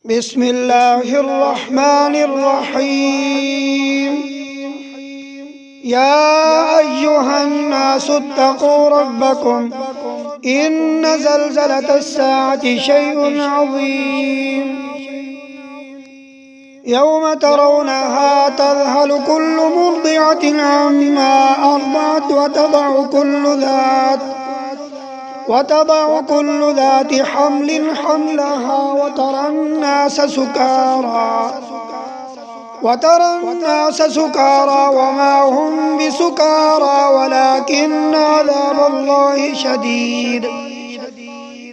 بسم الله الرحمن الرحيم. يا أيها الناس اتقوا ربكم إن زلزلة الساعة شيء عظيم. يوم ترونها تذهل كل مرضعة عما أرضعت وتضع كل ذات حمل حملها وترى الناس سكارى وما هم بسكارى ولكن عذاب الله شديد.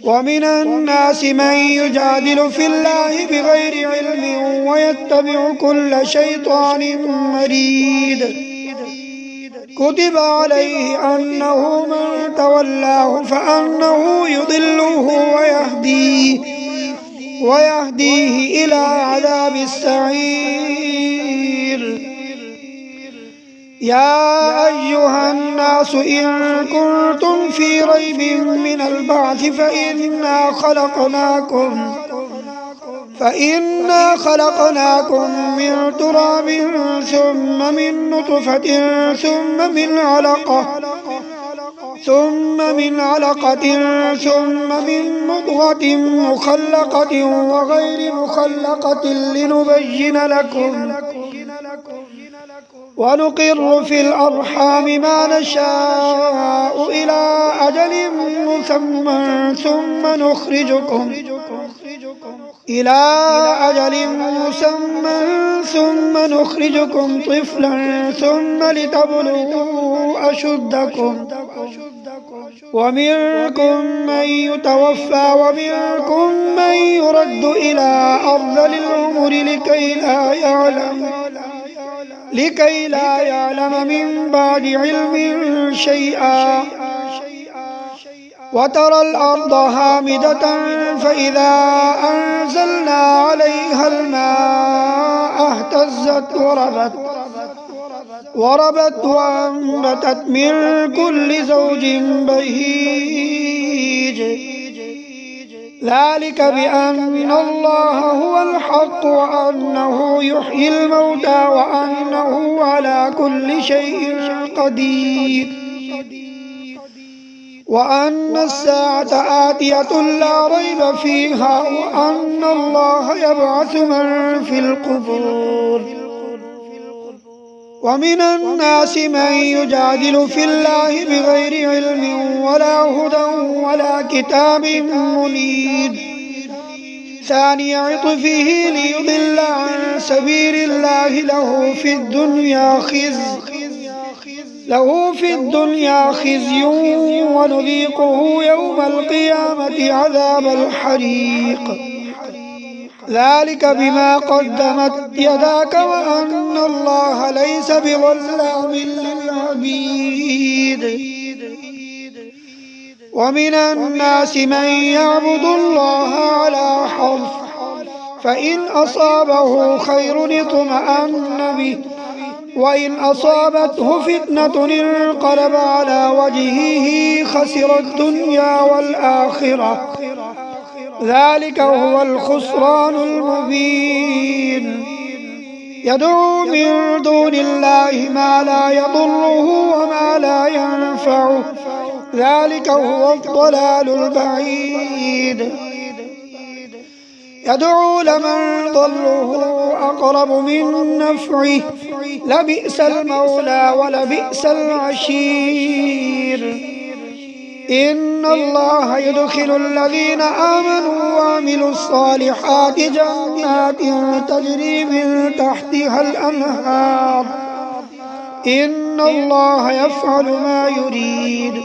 ومن الناس من يجادل في الله بغير علم ويتبع كل شيطان مريد. كتب عليه أنه من تولاه فأنه يضله ويهديه إلى عذاب السعير. يا أيها الناس إن كنتم في ريب من البعث فإنا خلقناكم من تراب ثم من نطفة ثم من علقة ثم من مضغة مخلقة وغير مخلقة لنبين لكم. ونقر في الأرحام ما نشاء إلى أجل مسمى ثم نخرجكم طفلا ثم لتبلغوا أشدكم. ومنكم من يتوفى ومنكم من يرد إلى أرذل العمر لكي لا يعلم من بعد علم شيئا. وترى الأرض هامدة فإذا أنزلنا عليها الماء اهتزت وربت وأنبتت من كل زوج بهيج. ذلك بأن الله هو الحق وأنه يحيي الموتى وأنه على كل شيء قدير وأن الساعة آتية لا ريب فيها وأن الله يبعث من في القبور. ومن الناس من يجادل في الله بغير علم ولا هدى ولا كتاب منير. ثاني عطفه ليضل عن سبيل الله له في الدنيا خزي ونذيقه يوم القيامة عذاب الحريق. ذلك بما قدمت يداك وأن الله ليس بظلام للعبيد. ومن الناس من يعبد الله على حرف فإن أصابه خير اطمأن به وإن أصابته فتنة انقلب على وجهه خسر الدنيا والآخرة. ذلك هو الخسران المبين. يدعو من دون الله ما لا يضره وما لا ينفعه. ذلك هو الضلال البعيد. يدعو لمن ضره أقرب من نفعه لبئس المولى ولبئس العشير. إن الله يدخل الذين آمنوا وعملوا الصالحات جنات تجري من تحتها الأنهار. إن الله يفعل ما يريد.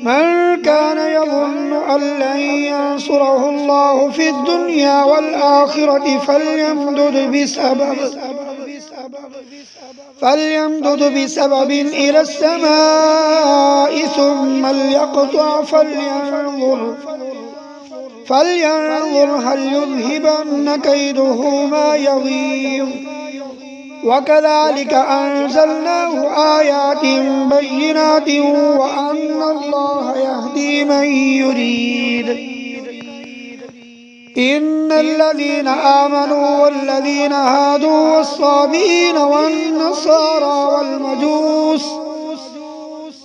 من كان يظن أن لن ينصره الله في الدنيا والآخرة فليمدد بسبب إلى السماء ثم ليقطع فلينظر هل يذهبن كيده ما يغيظ. وكذلك أنزلناه آيات بينات وأن الله يهدي من يريد. إن الذين آمنوا والذين هادوا والصابئين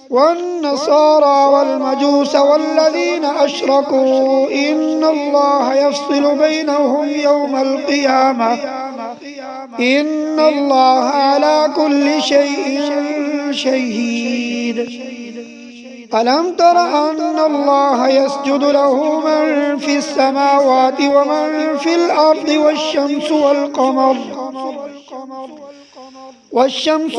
والنصارى والمجوس والذين أشركوا إن الله يفصل بينهم يوم القيامة إن الله على كل شيء شهيد. ألم تر أن الله يسجد له من في السماوات ومن في الأرض والشمس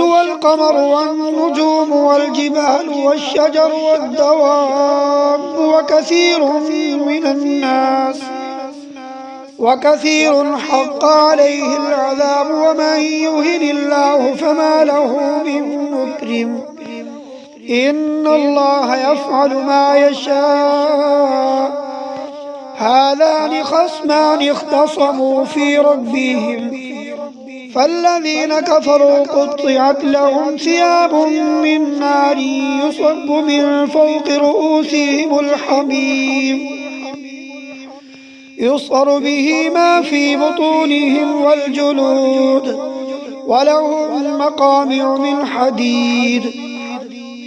والقمر والنجوم والجبال والشجر والدواب وكثير حق عليه العذاب ومن يهن الله فما له من مكرم إن الله يفعل ما يشاء. هذان خصمان اختصموا في ربهم فالذين كفروا قطعت لهم ثياب من نار يصب من فوق رؤوسهم الحميم يصهر به ما في بطونهم والجلود ولهم مقامع من حديد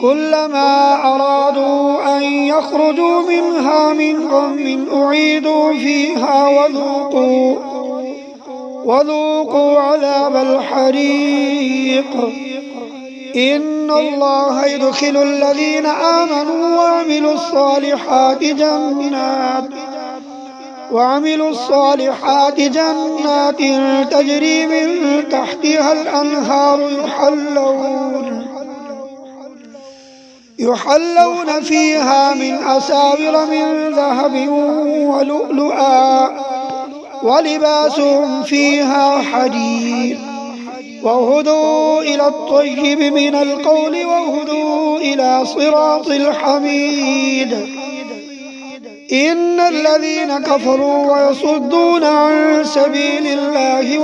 كلما أرادوا أن يخرجوا منها من غم أعيدوا فيها وذوقوا عذاب الحريق. إن الله يدخل الذين آمنوا وعملوا الصالحات جنات تجري من تحتها الأنهار يحلون فيها من أساور من ذهب ولؤلؤا ولباسهم فيها حرير وهدوا إلى الطيب من القول وهدوا إلى صراط الحميد. إن الذين كفروا ويصدون عن سبيل الله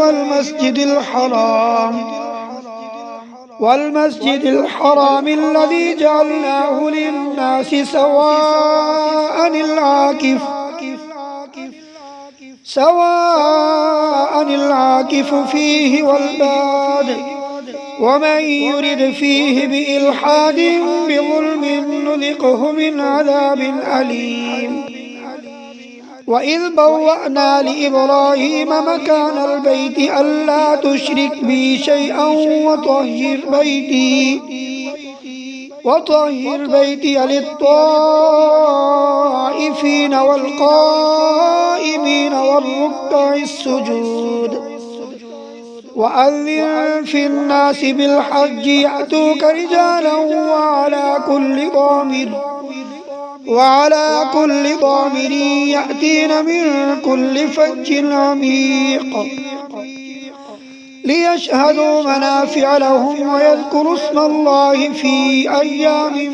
والمسجد الحرام الذي جعلناه للناس سواء العاكف فيه والباد ومن يرد فيه بإلحاد بظلم نذقه من عذاب أليم. وإذ بوأنا لإبراهيم مكان البيت ألا تشرك بي شيئا وطهر بيتي للطائفين والقائمين والركع السجود. وأذن في الناس بالحج يأتوك رجالا وعلى كل ضامر يأتين من كل فج عميق ليشهدوا منافع لهم ويذكروا اسم الله في أيام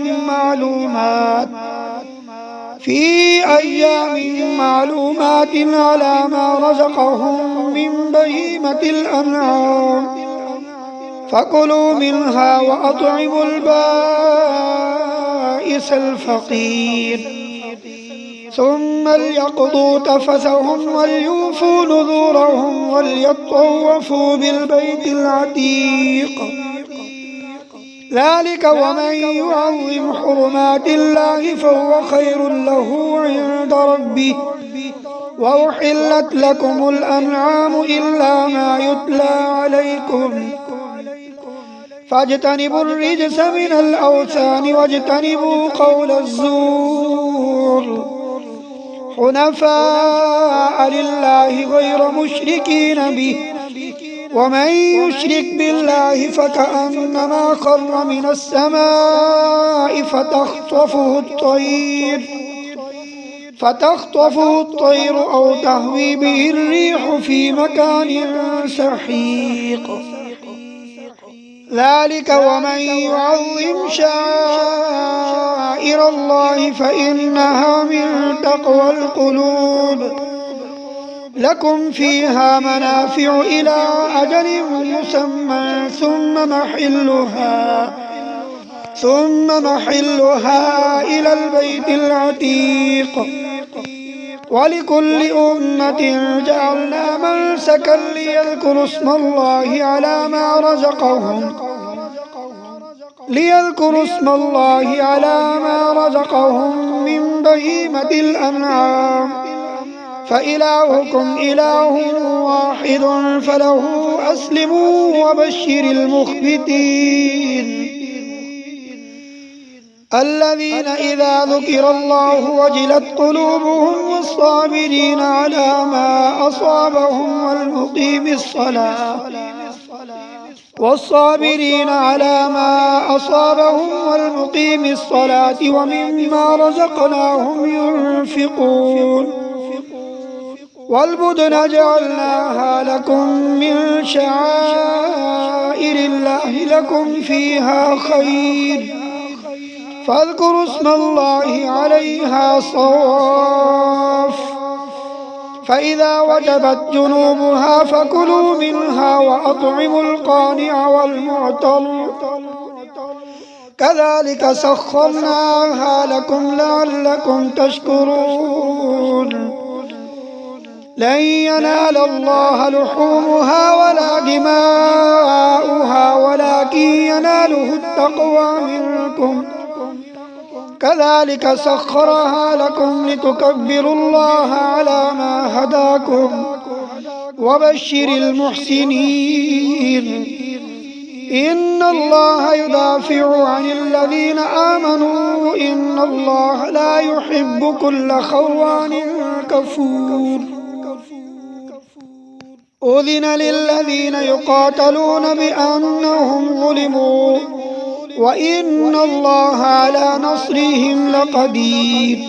معلومات على ما رزقهم من بهيمة الأنعام فكلوا منها وأطعموا البائس الفقير ثم ليقضوا تفثهم وليوفوا نذورهم وليطوفوا بالبيت العتيق. ذلك ومن يعظم حرمات الله فهو خير له عند ربه. وأحلت لكم الأنعام إلا ما يتلى عليكم فاجتنبوا الرجس من الأوثان واجتنبوا قول الزور حنفاء لله غير مشركين به ومن يشرك بالله فكأنما خر من السماء فتخطفه الطير أو تهوي به الريح في مكان سحيق. ذلك ومن يعظم شعائر الله فإنها من تقوى القلوب. لكم فيها منافع إلى أجل مسمى ثم محلها إلى البيت العتيق. ولكل أمة جعلنا منسكا ليذكروا اسم الله على ما رزقهم من بهيمة الأنعام فإلهكم إله واحد فله أسلموا وبشر المخبتين الذين إذا ذكر الله وجلت قلوبهم والصابرين على ما أصابهم والمقيم الصلاة ومما رزقناهم ينفقون والبدن جعلناها لكم من شعائر الله لكم فيها خير فاذكروا اسم الله عليها صواف فإذا وجبت جنوبها فكلوا منها وأطعموا القانع والمعتر كذلك سخرناها لكم لعلكم تشكرون لن ينال الله لحومها ولا دماؤها ولكن يناله التقوى منكم كذلك سخرها لكم لتكبروا الله على ما هداكم وبشر المحسنين إن الله يدافع عن الذين آمنوا إن الله لا يحب كل خوان كفور أذن للذين يقاتلون بأنهم ظلموا وإن الله على نصرهم لقدير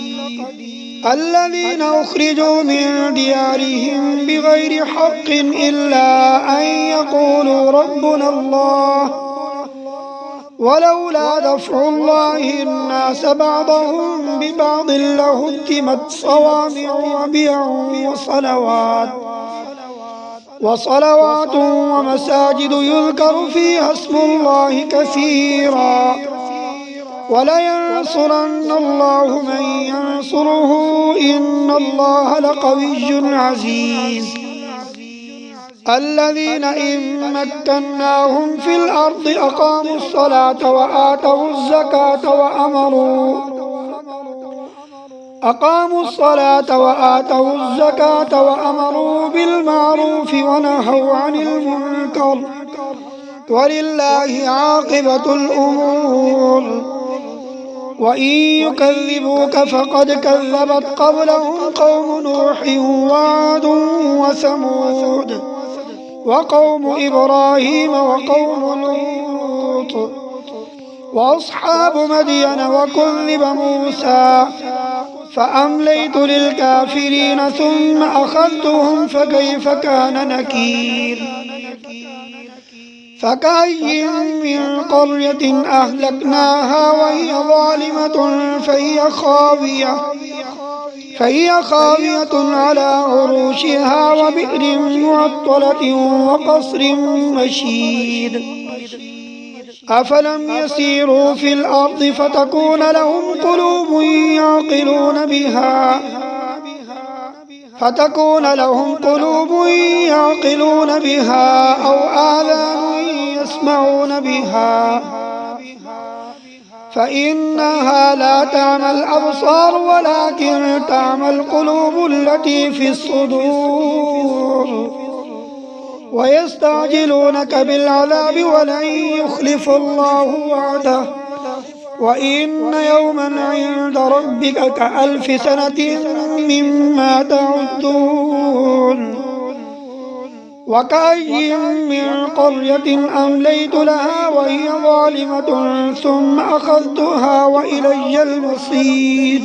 الذين أخرجوا من ديارهم بغير حق إلا أن يقولوا ربنا الله ولولا دفع الله الناس بعضهم ببعض لهدمت صوامع وبيع وصلوات ومساجد يذكر فيها اسم الله كثيرا ولينصرن الله من ينصره إن الله لقوي عزيز الذين إن مكناهم في الأرض أقاموا الصلاة وآتوا الزكاة وأمروا بالمعروف ونهوا عن المنكر ولله عاقبة الأمور وإن يكذبوك فقد كذبت قبلهم قوم نوح وعاد وثمود وقوم إبراهيم وقوم لوط وأصحاب مدين وكذب موسى فأمليت للكافرين ثم أخذتهم فكيف كان نكير فكأي من قرية أهلكناها وهي ظالمة فهي خاوية على عروشها وبئر معطلة وقصر مشيد أفلم يسيروا في الأرض فتكون لهم قلوب يعقلون بها أو آذان يسمعون بها فإنها لا تعمى الأبصار ولكن تعمى القلوب التي في الصدور ويستعجلونك بالعذاب ولن يخلف الله وعده وإن يوما عند ربك كألف سنة مما تعدون وكأي من قرية أمليت لها وهي ظالمة ثم أخذتها وإلي المصير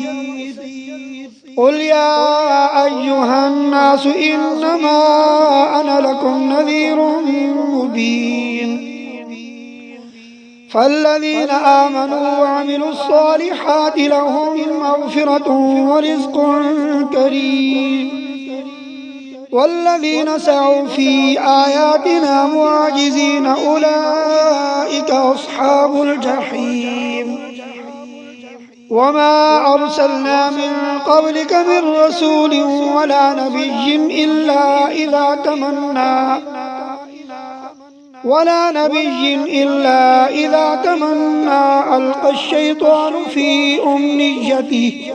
قل يا أيها الناس إنما أنا لكم نذير مبين فالذين آمنوا وعملوا الصالحات لهم مغفرة ورزق كريم والذين سعوا في آياتنا معاجزين أولئك أصحاب الجحيم وما أرسلنا من قبلك من رسول ولا نبي إلا إذا تمنى ألقى الشيطان في أمنيته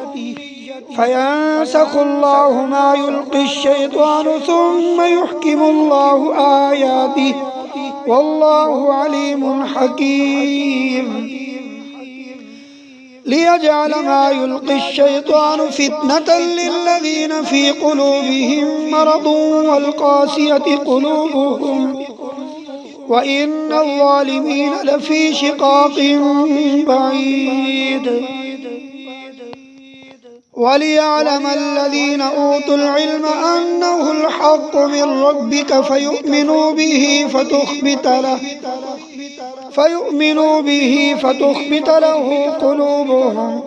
فينسخ الله ما يلقي الشيطان ثم يحكم الله آياته والله عليم حكيم ليجعل ما يلقي الشيطان فتنة للذين في قلوبهم مرض والقاسية قلوبهم وإن الظالمين لفي شقاق بعيد وليعلم الذين أوتوا العلم أنه الحق من ربك فيؤمنوا به فتخبت له قلوبهم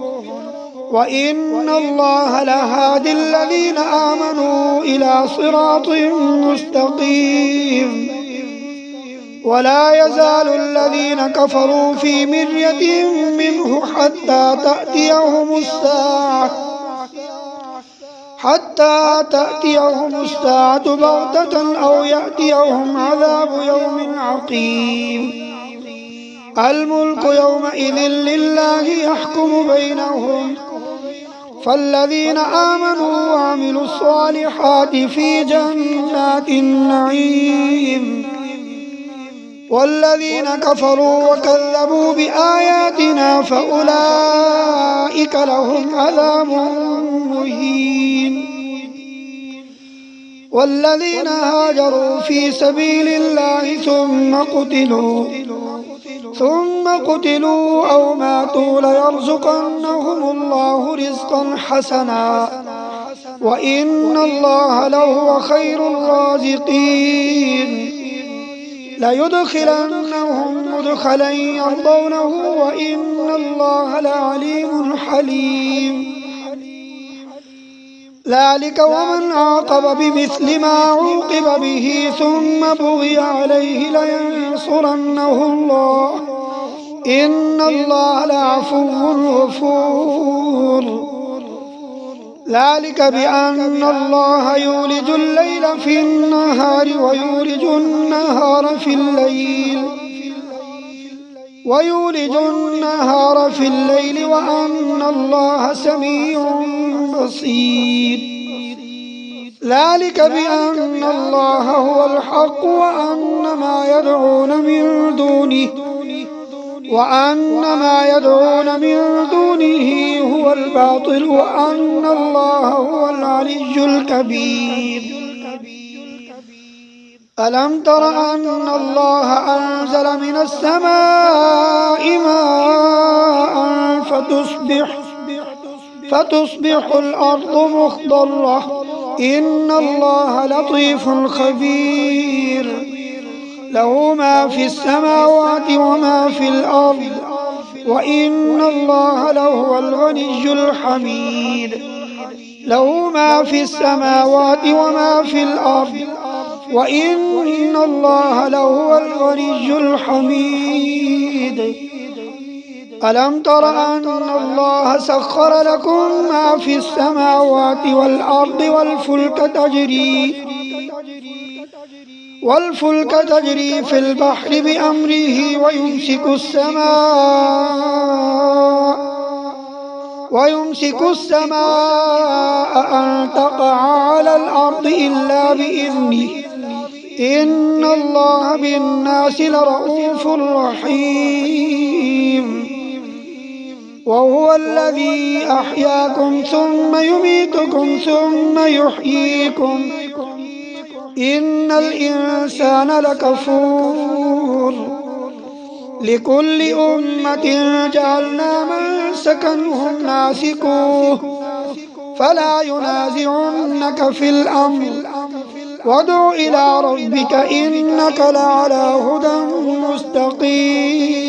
وإن الله لهادي الذين آمنوا إلى صراط مستقيم ولا يزال الذين كفروا في مرية منه حتى تأتيهم الساعة بغتة أو يأتيهم عذاب يوم عقيم الملك يومئذ لله يحكم بينهم فالذين آمنوا وعملوا الصالحات في جنات النعيم والذين كفروا وكذبوا بآياتنا فأولئك لهم عذاب مهين والذين هاجروا في سبيل الله ثم قتلوا أو ماتوا ليرزقنهم الله رزقا حسنا وإن الله لهو خير الرازقين ليدخلنهم مدخلا يرضونه وإن الله لعليم حليم ذلك ومن عاقب بمثل ما عوقب به ثم بغي عليه لينصرنه الله إن الله لعفو غفور ذلك بأن الله يولج الليل في النهار ويولج النهار في الليل وأن الله سميع بصير ذلك بأن الله هو الحق وأن ما يدعون من دونه هو الباطل وأن الله هو العلي الكبير ألم تر أن الله أنزل من السماء ماء فتصبح الأرض مخضرة إن الله لطيف خبير له ما في السماوات وما في الأرض وإن الله لهو الغني الحميد له ما في السماوات وما في الأرض وإن الله لهو الغني الحميد ألم تر أن الله سخر لكم ما في السماوات والأرض والفلك تجري في البحر بأمره ويمسك السماء أن تقع على الأرض إلا بإذنه إن الله بالناس لرؤوف رحيم وهو الذي أحياكم ثم يميتكم ثم يحييكم إن الإنسان لكفور لكل أمة جعلنا منسكا هم ناسكوه فلا ينازعنك في الأمر وادع إلى ربك إنك لعلى هدى مستقيم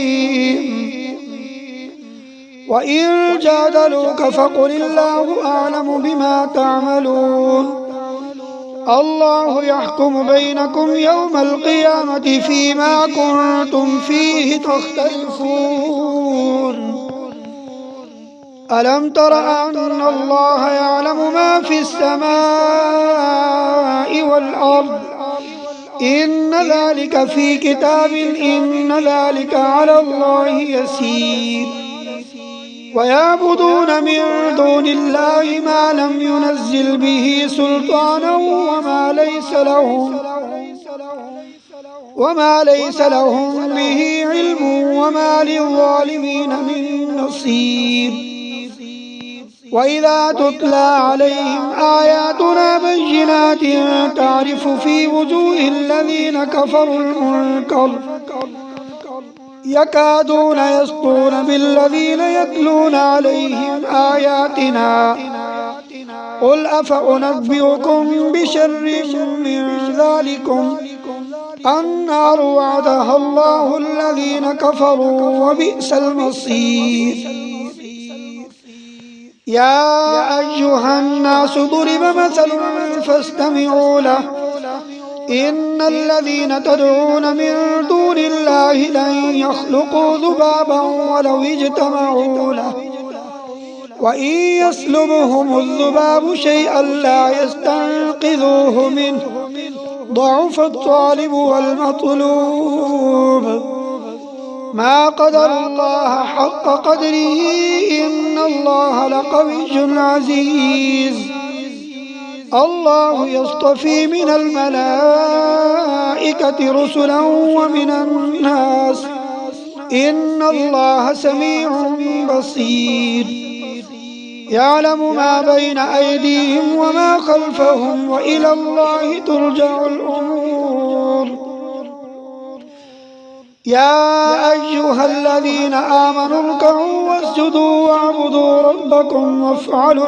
وإن جادلوك فقل الله أعلم بما تعملون الله يحكم بينكم يوم القيامة فيما كنتم فيه تختلفون ألم تر أن الله يعلم ما في السماء والأرض إن ذلك في كتاب إن ذلك على الله يسير ويعبدون من دون الله ما لم ينزل به سلطانا وما ليس لهم به علم وما للظالمين من نصير وإذا تتلى عليهم آياتنا بينات تعرف في وجوه الذين كفروا المنكر يكادون يسطون بالذين يتلون عليهم آياتنا قل أفأنبئكم بشر من ذلكم النار وعدها الله الذين كفروا وبئس المصير يا أيها الناس ضرب مثل فاستمعوا له إن الذين تدعون من دون الله لن يخلقوا ذبابا ولو اجتمعوا له وإن يسلبهم الذباب شيئا لا يستنقذوه منه ضعف الطالب والمطلوب ما قدر الله حق قدره إن الله لقوي عزيز الله يصطفي من الملائكة رسلا ومن الناس إن الله سميع بصير يعلم ما بين أيديهم وما خلفهم وإلى الله ترجع الأمور يا أيها الذين آمنوا اركعوا واسجدوا واعبدوا ربكم وافعلوا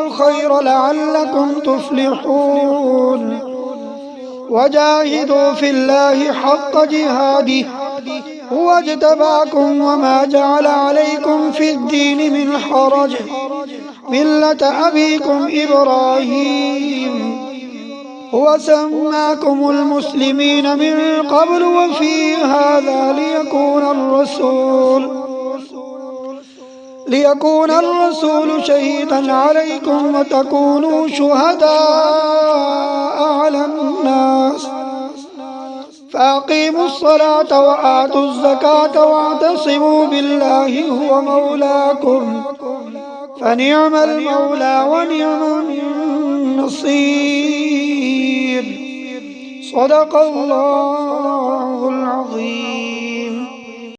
الخير لعلكم تفلحون وجاهدوا في الله حق جهاده هو اجتباكم وما جعل عليكم في الدين من حرج ملة أبيكم إبراهيم هو سماكم المسلمين من قبل وفي هذا ليكون الرسول شهيدا عليكم وتكونوا شهداء على الناس فأقيموا الصلاة وآتوا الزكاة واعتصموا بالله هو مولاكم فنعم المولى ونعم النصير صدق الله العظيم.